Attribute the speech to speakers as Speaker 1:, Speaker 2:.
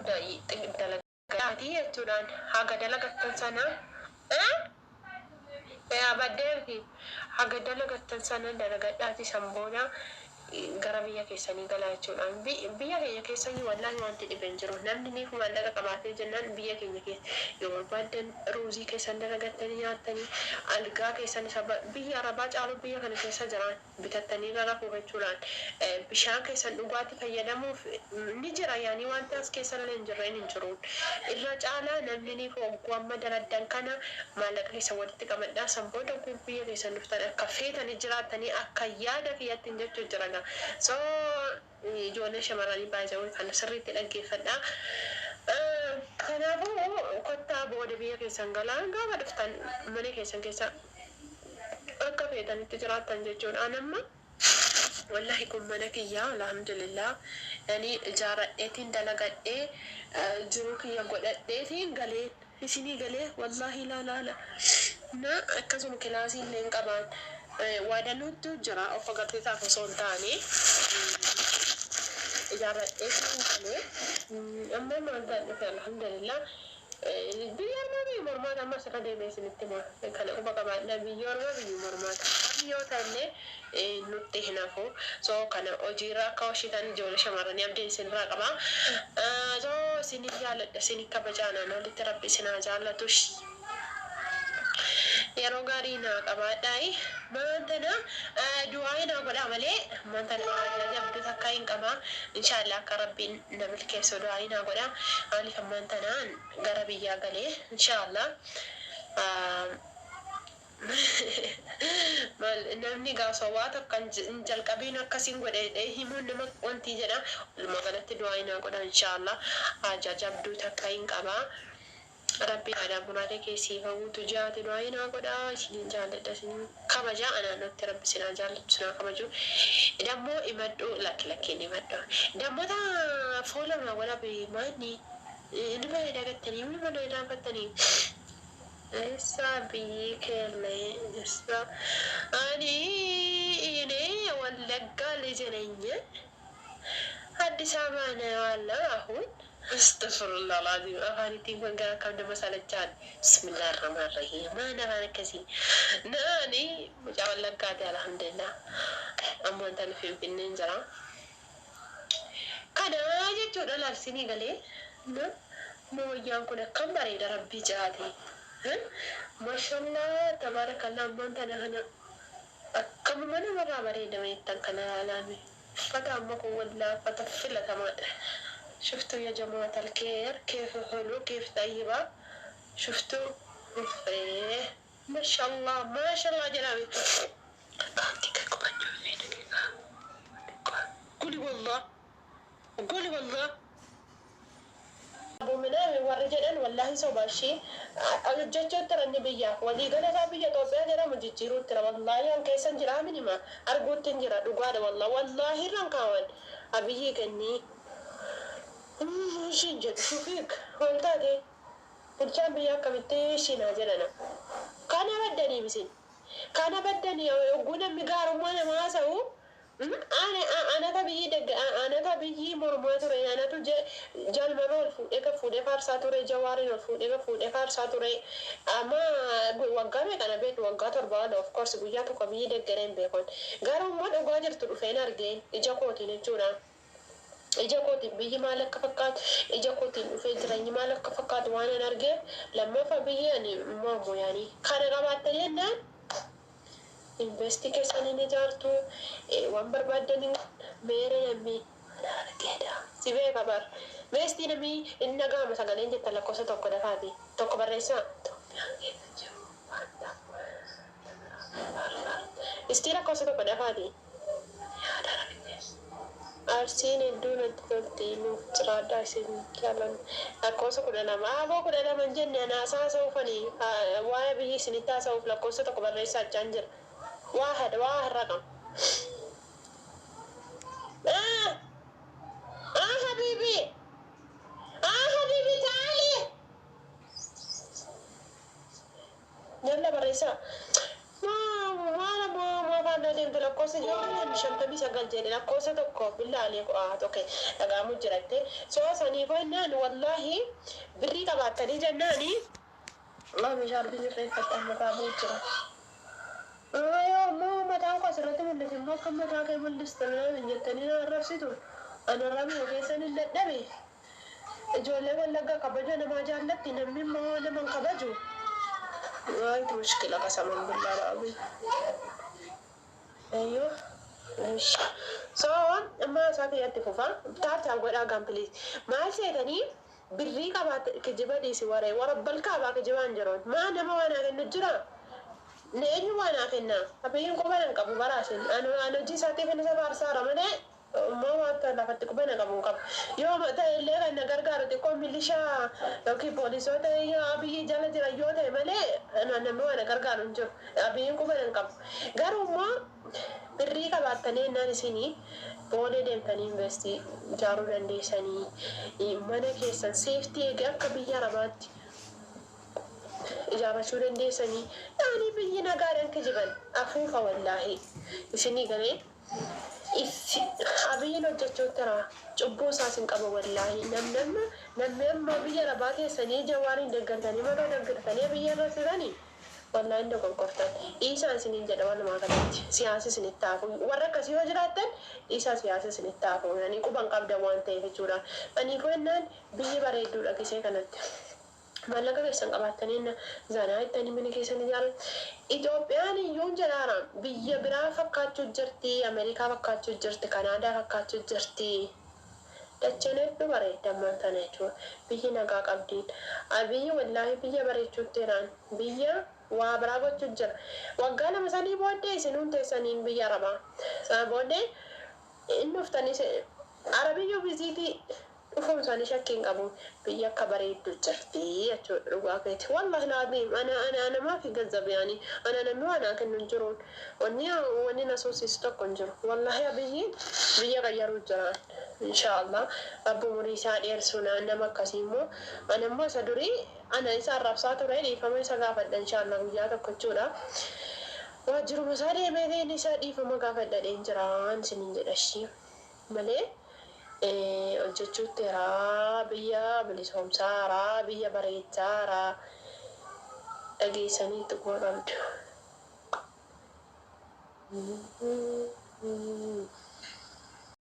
Speaker 1: dai dalagati jechuudhaan haga dalagattan sana baddeefi haga dalagattan sana dalagadhaati sanboona gara biyya keessanii galaa jechuudhaan biyya keenya keessanii wallahi wanti dhiben jiru namni ni kuma daga qabaatee jennaan biyya keenya keessa yoo barbaadan ruuzii keessan dalagattanii nyaatanii algaa keessan biyya arabaa caalu biyya kana keessa jiran bitattanii gara fuudhachuudhaan bishaan keessan dhugaatii fayyadamuuf ni jira yaani wanti as keessa hin jirreen hin jiruun irra caalaa namni ni fogguu amma daladdan kana maallaqa keessa walitti qabadhaa sanboota biyya keessan dhuftan akka feetanii jiraatanii akka yaada kiyyatti jechuu jiran so ijoollee shamarranii baay'ee kan sirriitti dhaggeeffadha. Kanaafuu kottaa booda biyya keessan galaa gaafa dhuftan mana keessan keessa akka feetanitti jiraattan jechuudha. Anamma wallahi kun mana kiyyaa alhamdulillah yani ijaaradheetiin dalagadhee jiruu kiyya godhadheetiin galee isinii galee wallahi laalaala na akkasuma kilaasii illee hin qabaan. Waadanuutu jira of agarsiisaaf osoo hin taane ijaaradheetiin galee amma maantaan dhufe alhamdulillah biyya ormaa biyya mormaata amma asirra deemee isinitti kana quba qabaadha biyya ormaa biyya mormaata biyyoota illee nutti hin hafu so kana hojiirra akka hojjetan ijoollee shamarranii abdiin isinirraa qaba so isinii jaalladha isinii kabajaanaan walitti rabbi isinaa jaallatush yeroo gaarii naa qabaadhaayi maantana du'aayi naa godhaa malee maantana jabdu takka hin qabaa inshaallah akka rabbiin na milkeessu du'aayi naa godhaa maaliif maantanaan gara biyyaa galee inshaallah namni gaasawaa takka hin jalqabiin akkasiin godhee himuun nama wanti jedha walumaa galatti du'aayi naa godhaa inshaallah jabduu takka hin qabaa. Rabbi ada bunade kesi hawu tujati doaina goda sini jaalladha sini kabaja ananatti rabbi sina jaalladhu sina kabaju dammo imaddu lakki imaddu dammo ta fola na wala be mani inba dagattani mi mano ila fattani essa bi kelle essa ani ine wallagga lijenenya addis ababa na wala ahun استغفر الله العظيم أغاني تيمون قال كم دم مسألة بسم الله الرحمن الرحيم ما أنا كذي ناني مجاول لك قاعد الحمد لله أما أنت في بالنجرة كان أجي تقول لا سني قالي مو يانكون كم بريد ربي جادي ما شاء الله تبارك الله ما أنت هنا كم من مرة بريد ما يتنكنا علامي فتأمك ولا فتفلت ما شفتوا يا جماعة الخير كيف حلو كيف طيبة شفتوا ما شاء الله ما شاء الله جنابي قولي والله أبو منامي والرجال والله سوى شيء أجتشو ترى النبيا ولي قال رابي يتوبيا جرا مجتشيرو ترى والله يوم كيسان جرا مني ما أرجو تنجرا دقاد والله رانكاون أبيه كني شنجد شوفيك والتادي الشام بيا كمتي شنا جلنا كان بدني مسين كان بدني يقولون مقارو ما ما سو أنا تبي دق أنا تبي مرمات ري أنا تج جال مرول فود إك فود فارسات ري جواري فود إك فود فارسات ري أما وقامي كان بيت وقاتر بعد of course بيجاتو كبي دق جرين بيكون قارو ما نقاجر تروفين أرجين إجاكوتي نجورا إجاكوتي بيجي مالك فقط إجاكوتي في درني مالك فقط وأنا نرجع لما فبيجي يعني مامو يعني كان قبضت لنا investigation نجارتو وامبر بدني ميري يمي أنا كده سيبه كبر بس نمي إننا قام سجلين جت لكوسة توكل هذه توكل بريسا استيرا كوسة توكل هذه Arsiin hedduun itti nuuf jiraadha isin jaalan lakkoofsa 12 aboo 12 jenne anaasaa soofanii waa'ee biyyi isinitti haasa'uuf lakkoofsa tokko barreessaa jechaan jira waa har'a qaba habiibi taali jalla barreessaa maala faana deemtu lakkoofsa jiru shantamii sagal jedhe lakkoofsa tokko billaalee tokko dhagaamu jiratte soo sanii fannaan wallaahi birrii qabaattanii jennaani meeshaa arbiin irreeffadhaan mataa bu'u jira. Ammoo mataan koo asirratti mul'ise immoo akka mataa kee mul'istan jettanii na arrabsitu. Ana rabbii keessan hin dadhabe. Ijoollee wallaggaa kabaja namaa jaallatti namni immoo nama kabaju. Waanti mushkila qasaman billaa raabii. Ayyoo. So amma isaati itti fufa taartaa godhaa gampiliis maal seetanii birrii qabaate kijiba dhiisi waree warabbal kaabaa kijibaan jiroon maa nama waan kennu jira neenyu waan kenna abiyyiin qubanan qabu baraasin ana hojii isaatiif inni isa faarsaara malee moo wanta lafatti qubana qabu qabu yoo ta'e illee kan na gargaaru xiqqoo milishaa yookiin poolisoota abiyyi jala jira yoo ta'e malee nama waan gargaaru hin jiru abiyyiin qubanan qabu garuu immoo birrii qabaattanii naan isinii boolee deemtanii investii ijaaruu dandeessanii mana keessan seeftii eegee akka biyya arabaatti ijaarrachuu dandeessanii yaani biyyi nagaadhaan kijiban afuufa wallaahi isinii galee abiyyiin hojjechuutti raa cubbuu isaas hin qabu wallaahi namni amma biyya arabaa keessanii jawaariin deeggartanii maloo deeggartanii biyya irra siranii والله عندك القرطان إيسان سنين جدا ولا ما قلت سياسي سنين تافو ورك سيو جراتن إيسان سياسي سنين تافو يعني كوبان قبض وان تيجي جورا أني كونن بيجي بريدو لكي سيكنت ما لقى كيسان قبضتنين زانا التاني من كيسان جال إثيوبياني يوم جرارا بيجي برا فكاتو جرتي أمريكا فكاتو جرتي كندا فكاتو جرتي دچنت ببره دمان تنچو بيجي نگا قبدين أبي والله بيجي بريچو تيران بيجي وابراغو تجر وقانا مساني بودي سنون تسانين بيجي ربا سابودي إنو فتاني عربي يو بيزيدي وفهم ساني شاكين قبو بيجي كبري تجرتي أچو رواقيت والله العظيم أنا ما في قذب يعني أنا نمو أنا كن نجرون واني نسوسي ستوك نجر والله يا بيجي غيرو جران إن شاء الله أبو مريسا يرسونا أنما كسيمو أنا ما سدري أنا إنسان رفسات رأيني فما يسقافد إن شاء الله وياك كتورا واجرو مساري ميدي نسادي فما قافد الإنجران سنين جرشي ملي الججو ترى بيا بلسهم سارا بيا بريد سارا أجي سنين تقول